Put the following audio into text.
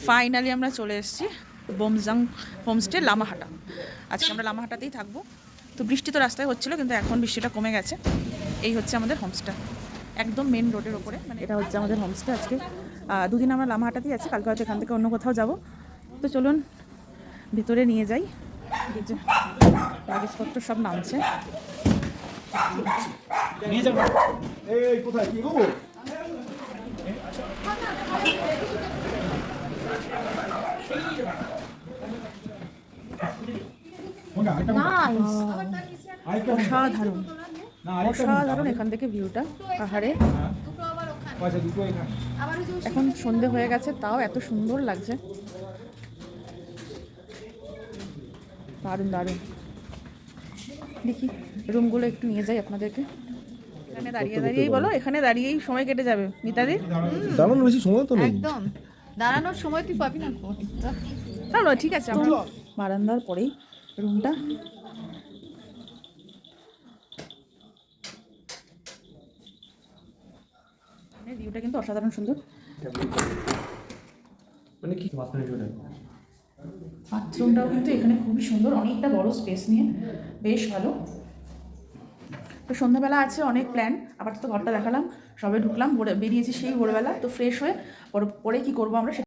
Finally আমরা চলে এসেছি বোমজাং হোমস্টে লামাহাটা। আজকে আমরা লামাহাটাতেই থাকবো। তো বৃষ্টি তো রাস্তায় হচ্ছিলো, কিন্তু এখন বৃষ্টিটা কমে গেছে। এই হচ্ছে আমাদের হোমস্টে, একদম মেন রোডের ওপরে। মানে এটা হচ্ছে আমাদের হোমস্টে। আজকে দুদিন আমরা লামাহাটাতেই আছি, কালকে হয়তো এখান থেকে অন্য কোথাও যাব। তো চলুন ভিতরে নিয়ে যাই। এই যে কাগজপত্র সব নামছে। অসাধারণ অসাধারণ এখান থেকে ভিউটা, পাহাড়ে। এখন সন্ধে হয়ে গেছে, তাও এত সুন্দর লাগছে, দারুণ দারুণ। দেখি রুমগুলো একটু নিয়ে যাই আপনাদেরকে। এখানে দাঁড়িয়ে দাঁড়িয়েই বলো, এখানে দাঁড়িয়েই সময় কেটে যাবে মিতাদি। দাঁড়ানোর বেশি সময় তো নেই, একদম দাঁড়ানোর সময় তুই পাবি না। চলো ঠিক আছে, আমরা বারান্দার পরেই রুমটা। ভিউটা কিন্তু অসাধারণ সুন্দর। মানে কি বাথরুমটাও কিন্তু এখানে খুবই সুন্দর, অনেকটা বড় স্পেস নিয়ে, বেশ ভালো। তো সন্ধ্যাবেলা আছে অনেক প্ল্যান। আবার তো ঘরটা দেখালাম, সবে ঢুকলাম, বেরিয়েছি সেই ভোরবেলা। তো ফ্রেশ হয়ে পরে কী করবো আমরা